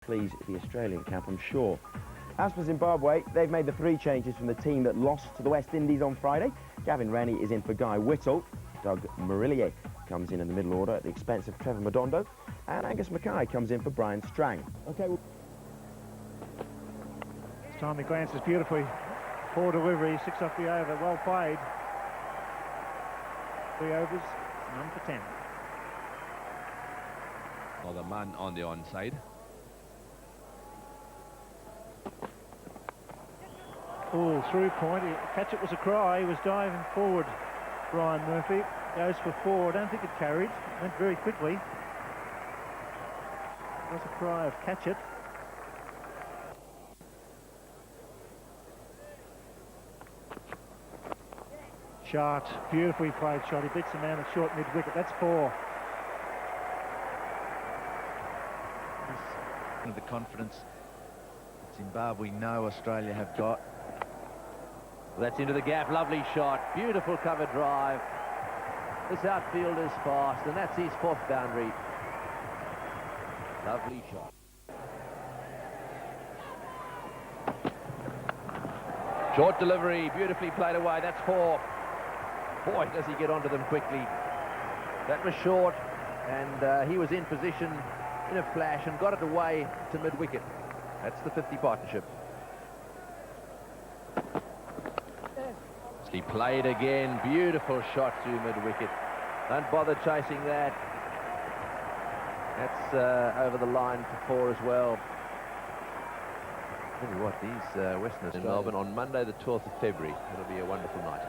please the Australian camp, I'm sure. As for Zimbabwe, they've made the 3 changes from the team that lost to the West Indies on Friday. Gavin Rennie is in for Guy Whittle. Doug Murillier comes in the middle order at the expense of Trevor Madondo. And Angus Mackay comes in for Brian Strang. Okay, well... This time he glances beautifully. 4 deliveries, 6 off the over. Well played. 3 overs, none for 10. Well, the man on the onside. Oh, through point. Catch it was a cry. He was diving forward. Brian Murphy goes for 4. I don't think it carried. Went very quickly. It was a cry of catch it. Shot. Beautifully played shot. He beats the man at short mid-wicket. That's 4. The confidence that Zimbabwe know Australia have got. That's into the gap, lovely shot, beautiful cover drive. This outfield is fast, and that's his 4th boundary. Lovely shot. Short delivery, beautifully played away, that's 4. Boy, does he get onto them quickly. That was short, and he was in position in a flash and got it away to mid-wicket. That's the 50 partnership. He played again, beautiful shot through mid-wicket. Don't bother chasing that. That's over the line for 4 as well. Tell you what, these Westerners in Melbourne on Monday the 12th of February. It'll be a wonderful night.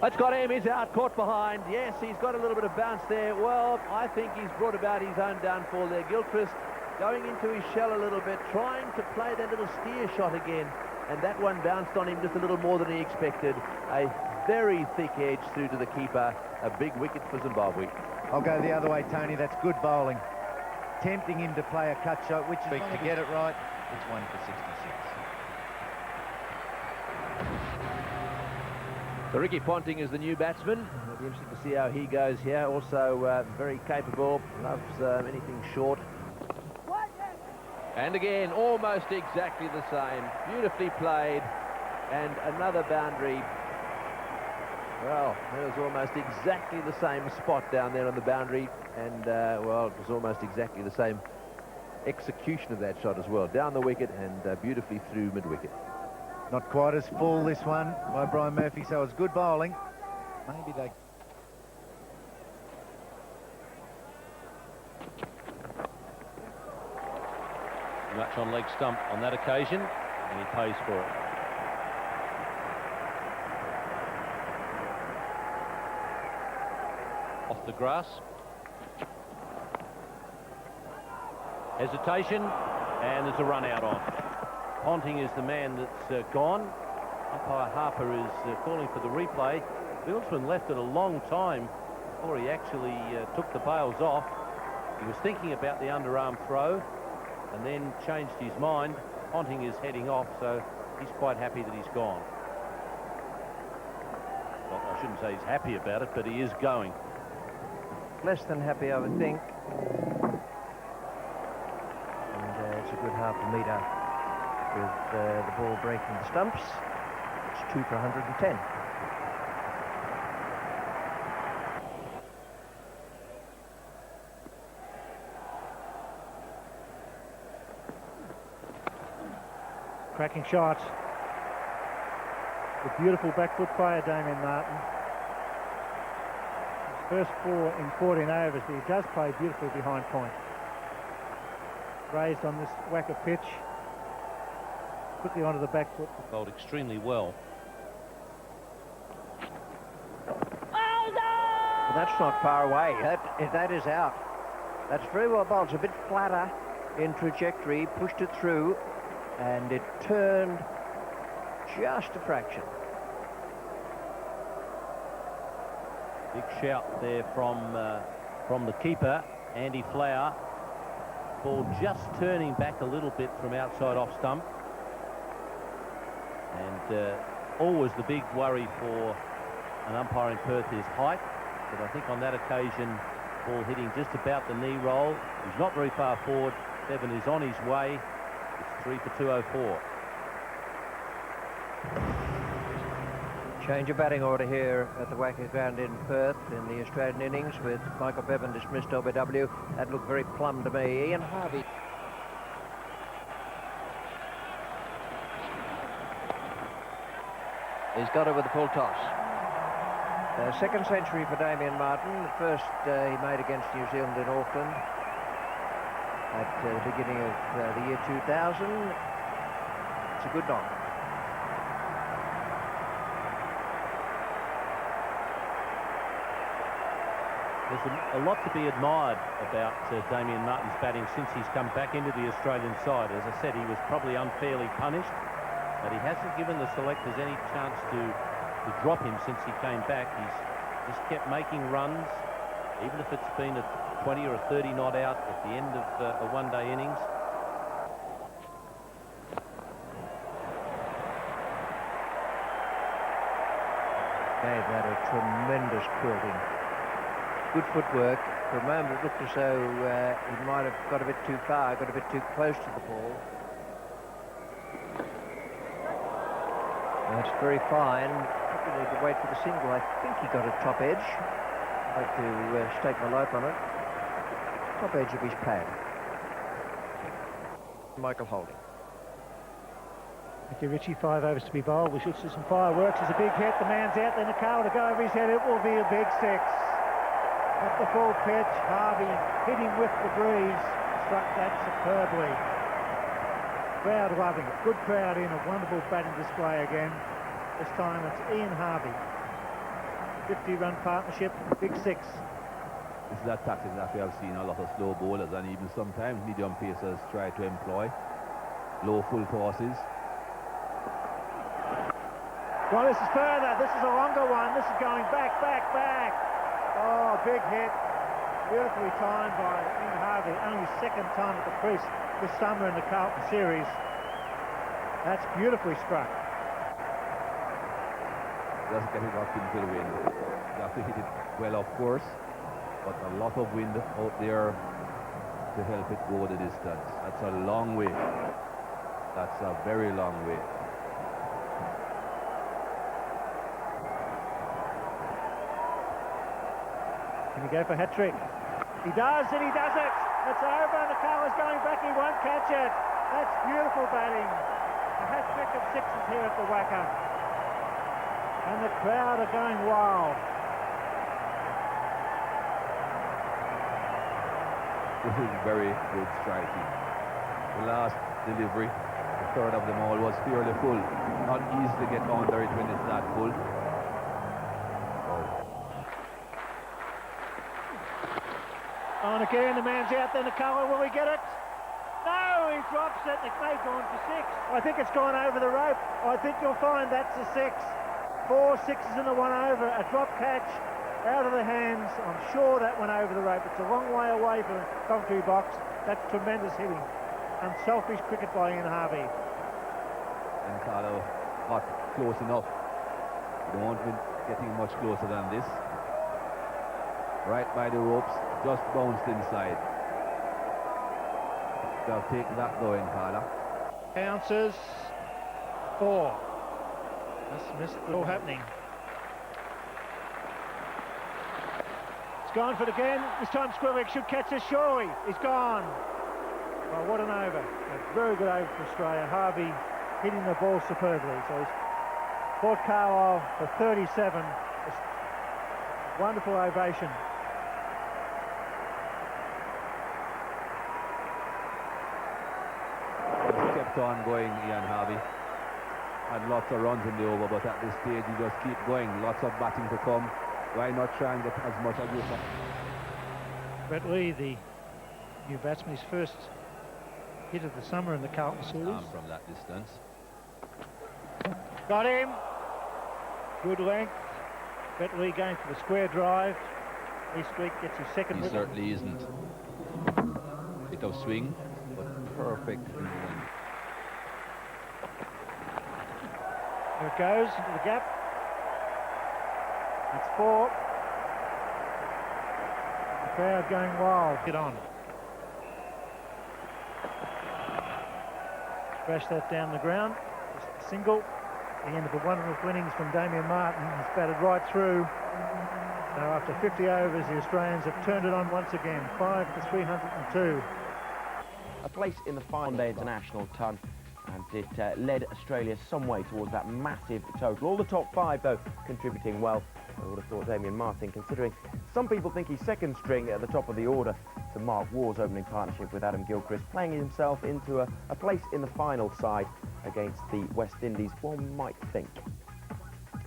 It's got him, he's out, caught behind. Yes, he's got a little bit of bounce there. Well, I think he's brought about his own downfall there. Gilchrist going into his shell a little bit, trying to play that little steer shot again, and that one bounced on him just a little more than he expected. A very thick edge through to the keeper. A big wicket for Zimbabwe. I'll go the other way, Tony. That's good bowling. Tempting him to play a cut shot, which is to get it right. It's 1 for 66. So Ricky Ponting is the new batsman. It'll be interesting to see how he goes here. Also very capable, loves anything short. And again, almost exactly the same. Beautifully played. And another boundary. Well, it was almost exactly the same spot down there on the boundary. And, well, it was almost exactly the same execution of that shot as well. Down the wicket and beautifully through mid-wicket. Not quite as full, this one, by Brian Murphy, so it's good bowling. Maybe they... Much on leg stump on that occasion, and he pays for it. Off the grass. Hesitation, and there's a run out on. Ponting is the man that's gone. Umpire Harper is calling for the replay. Fieldsman left it a long time before he actually took the bails off. He was thinking about the underarm throw and then changed his mind. Ponting is heading off, so he's quite happy that he's gone. Well, I shouldn't say he's happy about it, but he is going. Less than happy, I would think. And it's a good half a metre with the ball breaking the stumps. It's 2 for 110. Cracking shot. The beautiful back foot player, Damien Martin. His first 4 in 14 overs, but he does play beautifully behind point. Raised on this whack of pitch. Quickly onto the back foot. Bowled extremely well. Well, that's not far away. That is out. That's very well bowled. It's a bit flatter in trajectory. Pushed it through. And it turned just a fraction. Big shout there from the keeper, Andy Flower. Ball just turning back a little bit from outside off stump. And always the big worry for an umpire in Perth is height. But I think on that occasion Ball hitting just about the knee roll. He's not very far forward. Bevan is on his way. It's 3 for 204. Change of batting order here at the Wacker ground in Perth in the Australian innings, with Michael Bevan dismissed LBW. That looked very plumb to me. Ian Harvey. He's got it with the full toss. Second century for Damien Martin. The first he made against New Zealand in Auckland at the beginning of the year 2000. It's a good knock. There's a lot to be admired about Damien Martin's batting since he's come back into the Australian side. As I said, he was probably unfairly punished, but he hasn't given the selectors any chance to drop him since he came back. He's just kept making runs, even if it's been a 20 or a 30 not out at the end of a one-day innings. Gave that a tremendous quilting. Good footwork. For a moment it looked as though he might have got a bit too far, got a bit too close to the ball. That's very fine. Probably need to wait for the single. I think he got a top edge. I'd like to stake my life on it. Top edge of his pad. Michael Holding. Thank you, Richie. 5 overs to be bowled. We should see some fireworks. It's a big hit. The man's out. Then the car to go over his head. It will be a big 6. At the full pitch, Harvey hitting with the breeze. Struck that superbly. Crowd loving it. Good crowd in. A wonderful batting display again. This time it's Ian Harvey. 50-run partnership. Big 6. This is that tactic that we have seen a lot of slow bowlers and even sometimes medium pacers try to employ. Low full tosses. Well, this is further. This is a longer one. This is going back, back, back. Oh, big hit. Beautifully timed by Ian Harvey. Only second time at the crease this summer in the Carlton series. That's beautifully struck. Doesn't get it up into the wind. You have to hit it well, of course, but a lot of wind out there to help it go the distance. That's a long way. That's a very long way. Can he go for hat-trick? He does, and he does it. It's over, and the colour's going back. He won't catch it. That's beautiful batting. A hat-trick of 6s here at the Wacker. And the crowd are going wild. This is very good striking. The last delivery, the third of them all, was fairly full. Not easy to get under it when it's that full. On again, the man's out there, the colour, will he get it? No, he drops it. It may have gone for 6. I think it's gone over the rope. I think you'll find that's a 6. 4 6s and a 1 over. A drop catch out of the hands. I'm sure that went over the rope. It's a long way away from the commentary box. That's tremendous hitting. Unselfish cricket by Ian Harvey. And Carlo got close enough. You don't want to be getting much closer than this. Right by the ropes, just bounced inside. So take that going, Carla. Bounces. 4. That's missed it all happening. It's gone for it again. This time Squirrelwick should catch this surely. He's gone. Well, what an over. A very good over for Australia. Harvey hitting the ball superbly. So he's Port Carlisle for 37. Wonderful ovation. Kept on going, Ian Harvey. Had lots of runs in the over, but at this stage you just keep going. Lots of batting to come. Why not try and get as much as you can? Brett Lee, the new batsman, his first hit of the summer in the Carlton series. From that distance. Got him. Good length. Brett Lee going for the square drive. Eastwick gets his second He wicket. certainly isn't. Bit of swing, but perfect in the wind. There it goes into the gap. It's 4. Crowd going wild. Get on. Crash that down the ground. Just a single. The end of a wonderful innings from Damien Martin. He's batted right through. So after 50 overs, the Australians have turned it on once again. 5 for 302. A place in the final day international ton, and it led Australia some way towards that massive total. All the top 5, though, contributing well. I would have thought Damien Martin, considering some people think he's second string at the top of the order to Mark Waugh's opening partnership with Adam Gilchrist, playing himself into a place in the final side against the West Indies, one might think.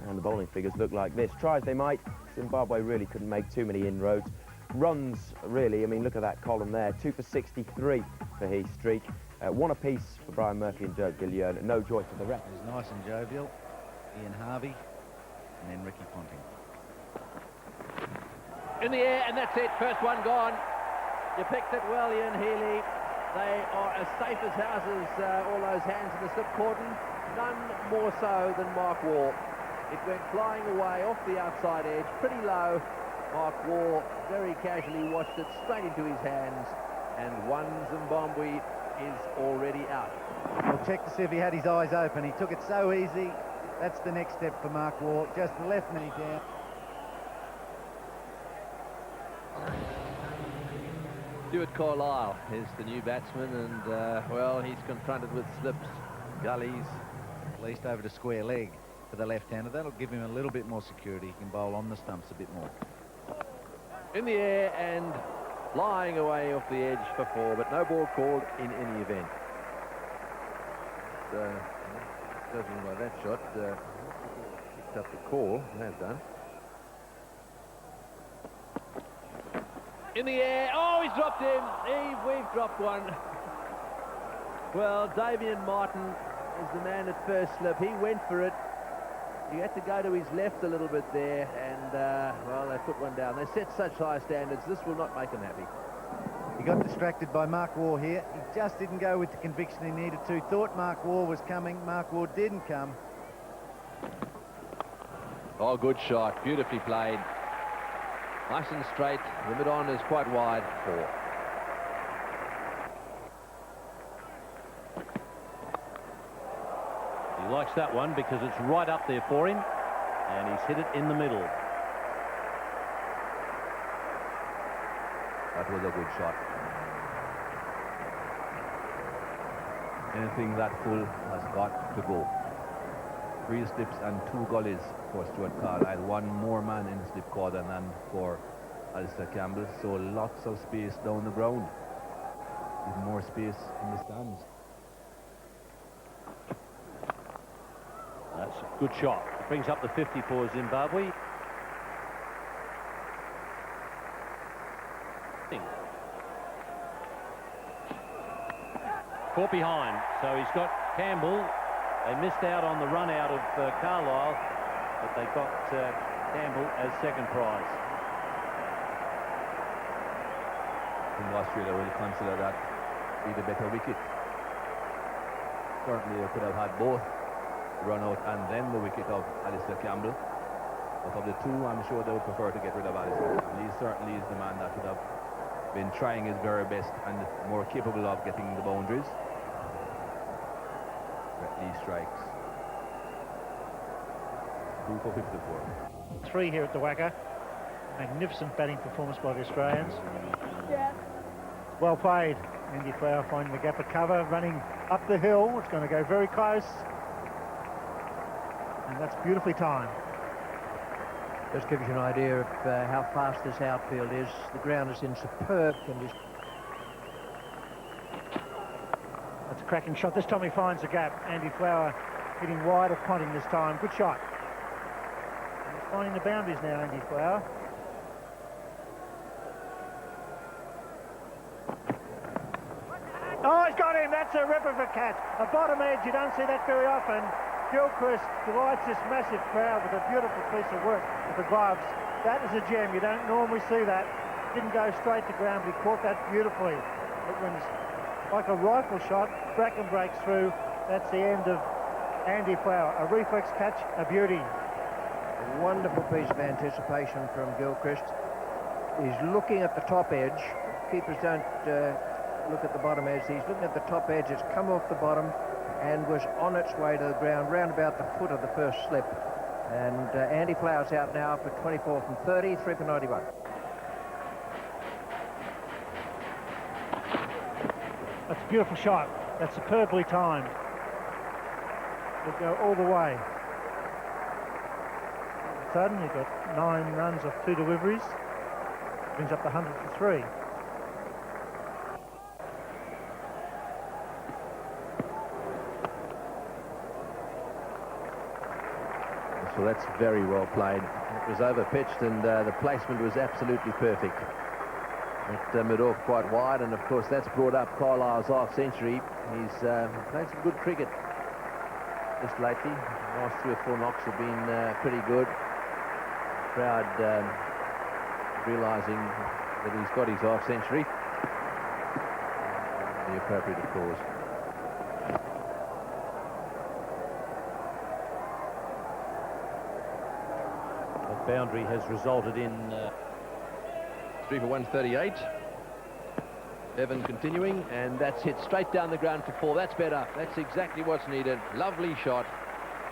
And the bowling figures look like this. Try as they might, Zimbabwe really couldn't make too many inroads. Runs, really, I mean, look at that column there. 2 for 63 for his streak. One apiece for Brian Murphy and Dirk Villiers. No joy for the rest. It was nice and jovial. Ian Harvey and then Ricky Ponting. In the air, and that's it. First one gone. You picked it well, Ian Healy. They are as safe as houses, all those hands in the slip cordon. None more so than Mark Waugh. It went flying away off the outside edge, pretty low. Mark Waugh very casually watched it straight into his hands, and one Zimbabwe is already out. We'll check to see if he had his eyes open. He took it so easy. That's the next step for Mark Waugh. Just the left knee down. Stuart Carlisle is the new batsman, and well, he's confronted with slips, gullies. At least over to square leg for the left-hander. That'll give him a little bit more security. He can bowl on the stumps a bit more. In the air and flying away off the edge for 4, but no ball called in any event. Judging by that shot, picked up the call, has done. In the air, oh, he's dropped him. We've dropped one. Well, Damien Martin is the man at first slip. He went for it. He had to go to his left a little bit there, and, well, they put one down. They set such high standards, this will not make them happy. He got distracted by Mark Waugh here. He just didn't go with the conviction he needed to. Thought Mark Waugh was coming. Mark Waugh didn't come. Oh, good shot. Beautifully played. Nice and straight. The mid-on is quite wide. 4. He likes that one because it's right up there for him, and he's hit it in the middle. That was a good shot. Anything that full has got to go. 3 slips and 2 gullies for Stuart Carlisle. One more man in the slip cordon than for Alistair Campbell. So lots of space down the ground. Even more space in the stands. That's a good shot. It brings up the 50 for Zimbabwe. Caught behind, so he's got Campbell. They missed out on the run out of Carlisle, but they got Campbell as second prize. I think Australia will consider that be the better wicket. Certainly they could have had both run out and then the wicket of Alistair Campbell. But of the two, I'm sure they would prefer to get rid of Alistair Campbell. He certainly is the man that would have been trying his very best and more capable of getting the boundaries. Lee strikes. 2 for 54. 3 here at the Wacker. Magnificent batting performance by the Australians. Well played. Andy Flower finding the gap of cover, running up the hill. It's going to go very close. And that's beautifully timed. Just gives you an idea of how fast this outfield is. The ground is in superb condition. That's a cracking shot. This time he finds the gap. Andy Flower hitting wide of Ponting this time. Good shot. And he's finding the boundaries now, Andy Flower. Oh, he's got him. That's a ripper for catch. A bottom edge. You don't see that very often. Gilchrist delights this massive crowd with a beautiful piece of work with the gloves. That is a gem. You don't normally see that. Didn't go straight to ground, but he caught that beautifully. It went like a rifle shot. Bracken breaks through. That's the end of Andy Flower. A reflex catch, a beauty. A wonderful piece of anticipation from Gilchrist. is looking at the top edge. Keepers don't look at the bottom edge. He's looking at the top edge. It's come off the bottom and was on its way to the ground, round about the foot of the first slip. And Andy Flower's out now for 24 from 30, 3 for 91. That's a beautiful shot. That's superbly timed. It'll go all the way. Suddenly you've got 9 runs off 2 deliveries. Brings up the 100 for 3. So that's very well played. It was over-pitched and the placement was absolutely perfect. It mid off quite wide, and of course that's brought up Carlisle's half-century. He's played some good cricket just lately. The last 3 or 4 knocks have been pretty good. Crowd realising that he's got his half-century. The appropriate applause. The boundary has resulted in 3 for 138. Evan continuing, and that's hit straight down the ground for 4. That's better. That's exactly what's needed. Lovely shot.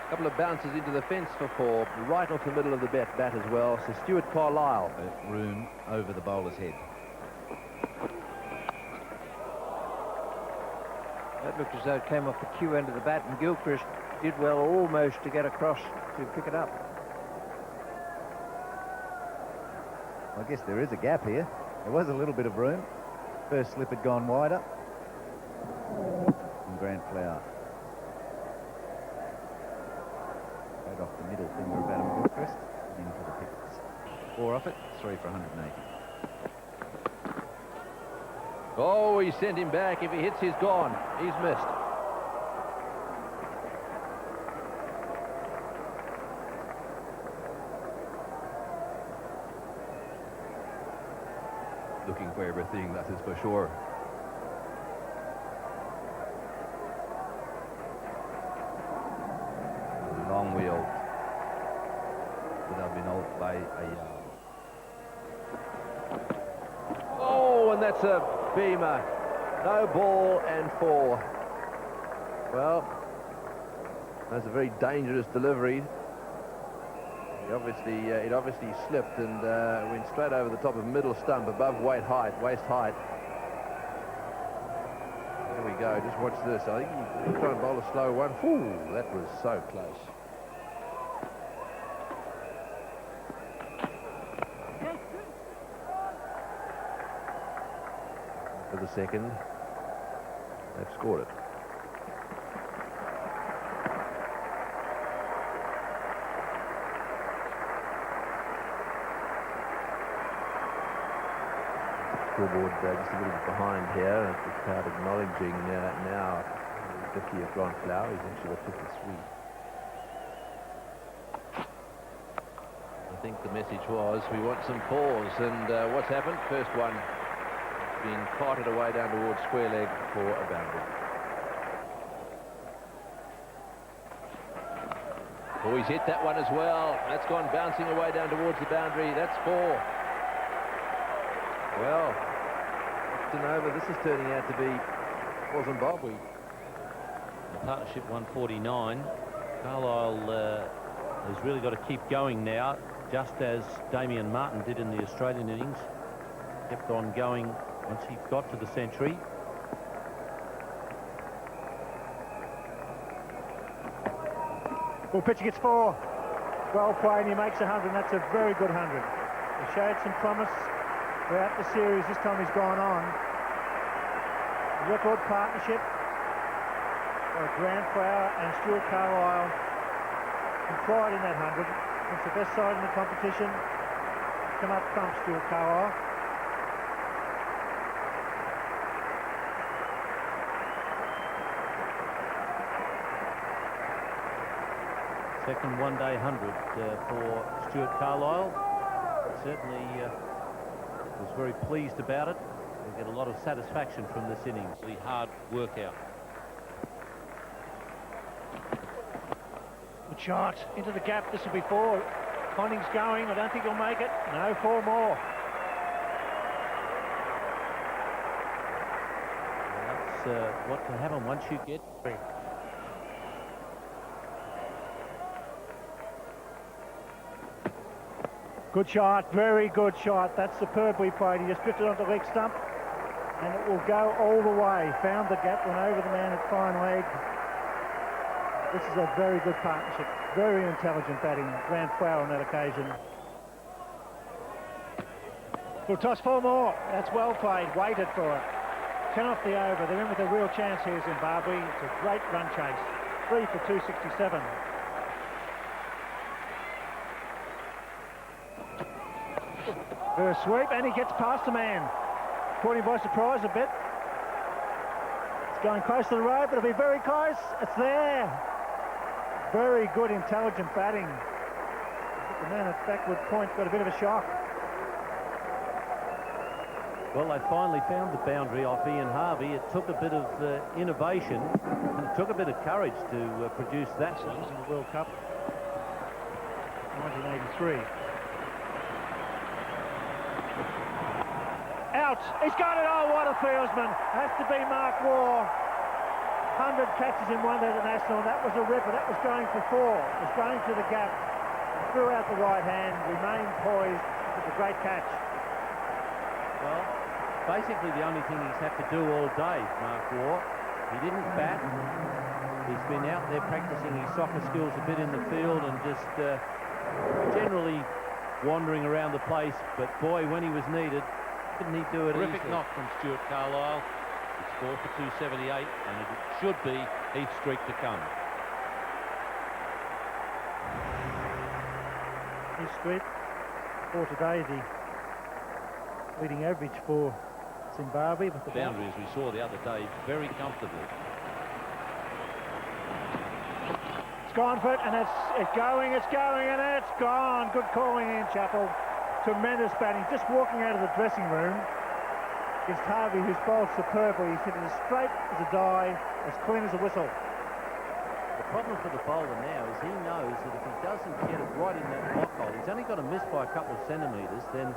A couple of bounces into the fence for 4, right off the middle of the bat as well. So Stuart Carlisle. Room over the bowler's head. That looked as though it came off the cue end of the bat, and Gilchrist did well almost to get across to pick it up. I guess there is a gap here. There was a little bit of room. First slip had gone wider. And Grant Flower. Right off the middle finger of Adam Gilchrist. And into the pickets. 4 off it, 3 for 180. Oh, he sent him back. If he hits, he's gone. He's missed. Looking for everything, that is for sure. Long wheel. Would have been out by a yard. Oh, and that's a beamer. No ball and 4. Well, that's a very dangerous delivery. It obviously slipped and went straight over the top of middle stump, above waist height. There we go. Just watch this. I think he's trying to bowl a slow one. Ooh, that was so close. For the second, they've scored it. Scoreboard just a little bit behind here. The crowd acknowledging now 50 of Grant Flower. He's actually got 53. I think the message was we want some pause, and what's happened? First one being carted away down towards square leg for a boundary. Oh, he's hit that one as well. That's gone bouncing away down towards the boundary. That's 4. Well, Nova, this is turning out to be for Zimbabwe. the partnership 149. Carlisle has really got to keep going now, just as Damien Martin did in the Australian innings. Kept on going once he got to the century. Well, pitcher gets 4. Well played, and he makes 100, and that's a very good 100. He showed some promise throughout the series. This time he's gone on. Record partnership by Grant Flower and Stuart Carlisle. And pride in that 100. It's the best side in the competition. Come up trump, Stuart Carlisle. Second one-day 100 for Stuart Carlisle. Certainly was very pleased about it. They get a lot of satisfaction from this innings. The hard workout. Good shot into the gap. This will be 4. Ponting's going. I don't think he'll make it. No, 4 more. what can happen once you get... Good shot, very good shot. That's superbly played. He just drifted onto the leg stump, and it will go all the way. Found the gap, went over the man at fine leg. This is a very good partnership. Very intelligent batting. Grand foul on that occasion. We'll toss 4 more. That's well played. Waited for it. 10 off the over. They're in with a real chance here, Zimbabwe. It's a great run chase. 3 for 267. Her sweep, and he gets past the man. Caught him by surprise a bit. It's going close to the road, but it'll be very close. It's there. Very good, intelligent batting. The man at backward point got a bit of a shock. Well, they finally found the boundary off Ian Harvey. It took a bit of innovation, and it took a bit of courage to produce that. So this is the World Cup 1983. Out! He's got it! Oh, what a fieldsman! Has to be Mark Waugh. 100 catches in one international. That was a ripper. That was going for 4. It was going to the gap. Threw out the right hand. Remained poised. It was a great catch. Well, basically the only thing he's had to do all day, Mark Waugh. He didn't bat. He's been out there practicing his soccer skills a bit in the field and just generally wandering around the place. But boy, when he was needed, didn't he do it Terrific easily? knock from Stuart Carlisle. It's 4 for 278, and it should be Heath streak to come. Heath streak for today, the leading average for Zimbabwe. But the Boundary, as we saw the other day, very comfortably. It's gone for it, and it's going, and it's gone. Good calling in, Chappell. Tremendous batting, just walking out of the dressing room against Harvey, who's bowled superbly. He's hit it as straight as a die, as clean as a whistle. The problem for the bowler now is he knows that if he doesn't get it right in that block hole, he's only got to miss by a couple of centimetres, then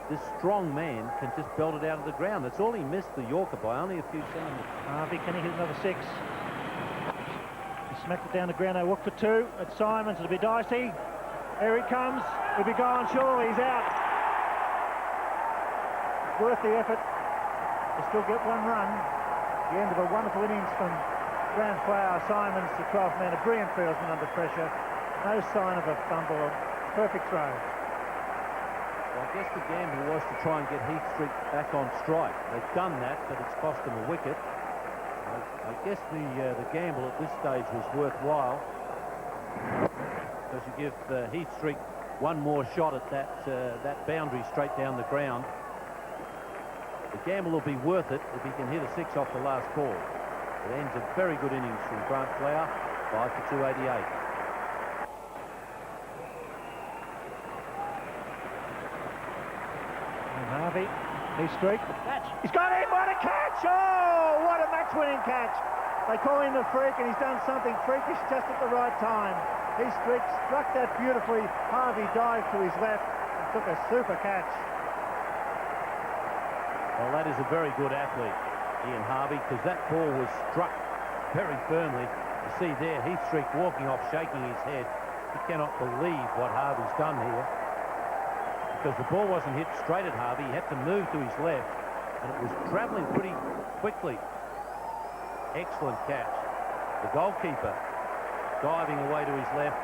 this strong man can just belt it out of the ground. That's all he missed the Yorker by, only a few centimetres. Harvey, can he hit another 6? He smacked it down the ground. They look for 2. It's Simons. It'll be dicey. Here he comes. He'll be gone. Surely he's out. Worth the effort. They still get 1 run. The end of a wonderful innings from Grant Flower. Simons, the 12th man, a brilliant fieldsman under pressure. No sign of a fumble. Perfect throw. Well, I guess the gamble was to try and get Heath Street back on strike. They've done that, but it's cost them a wicket. I guess the gamble at this stage was worthwhile, because you give Heath Street 1 more shot at that boundary straight down the ground. The gamble will be worth it if he can hit a 6 off the last ball. It ends a very good innings from Grant Flower, 5 for 288. And Harvey, Heath Street. He's got in. What a catch! Oh, what a match-winning catch! They call him the freak, and he's done something freakish just at the right time. Heath Street struck that beautifully. Harvey dived to his left and took a super catch. Well, that is a very good athlete, Ian Harvey, because that ball was struck very firmly. You see there, Heath Street walking off, shaking his head. He cannot believe what Harvey's done here, because the ball wasn't hit straight at Harvey. He had to move to his left, and it was travelling pretty quickly. Excellent catch. The goalkeeper diving away to his left,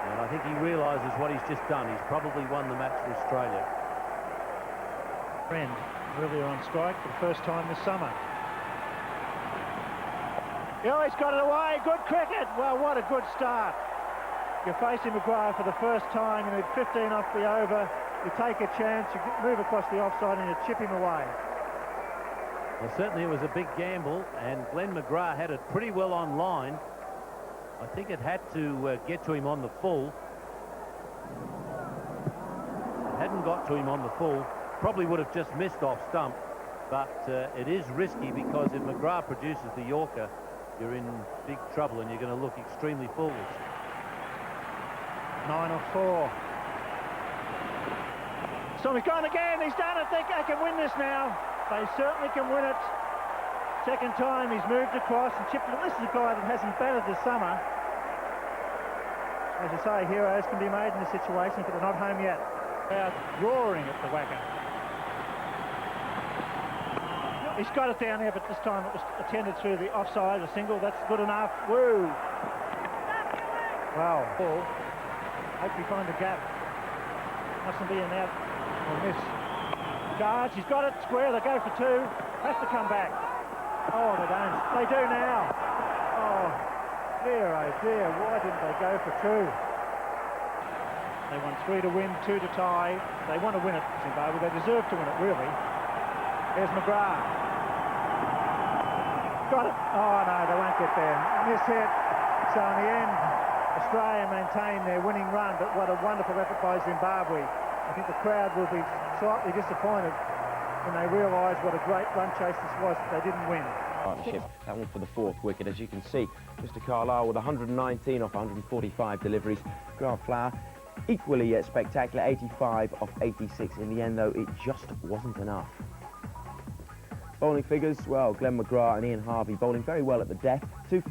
and I think he realises what he's just done. He's probably won the match for Australia. Friend earlier on strike for the first time this summer. Oh, he's got it away. Good cricket. Well, what a good start. You're facing Maguire for the first time. You need 15 off the over. You take a chance. You move across the offside and you chip him away. Well, certainly it was a big gamble, and Glenn McGrath had it pretty well on line. I think it had to get to him on the full. It hadn't got to him on the full. Probably would have just missed off stump, but it is risky, because if McGrath produces the Yorker, you're in big trouble and you're going to look extremely foolish. 9 off 4. So he's gone again. He's done it. They can win this now. They certainly can win it. Second time he's moved across and chipped it. This is a guy that hasn't batted this summer. As I say, heroes can be made in this situation, but they're not home yet. Crowd roaring at the whacker. He's got it down there, but this time it was attended through the offside, a single. That's good enough. Woo! Wow. Ball. Hope we find a gap. Mustn't be an out or miss. Guards, he's got it square. They go for two. Has to come back. Oh, they don't. They do now. Oh, dear, oh dear. Why didn't they go for two? They want 3 to win, 2 to tie. They want to win it, Zimbabwe. They deserve to win it, really. There's McGrath. Got it. Oh, no, they won't get there. Miss hit. So in the end, Australia maintain their winning run, but what a wonderful effort by Zimbabwe. I think the crowd will be slightly disappointed when they realise what a great run chase this was, but they didn't win. Partnership, that one for the 4th wicket. As you can see, Mr. Carlisle with 119 off 145 deliveries. Grant Flower, equally spectacular, 85 off 86. In the end, though, it just wasn't enough. Bowling figures, well, Glenn McGrath and Ian Harvey bowling very well at the death. 2 for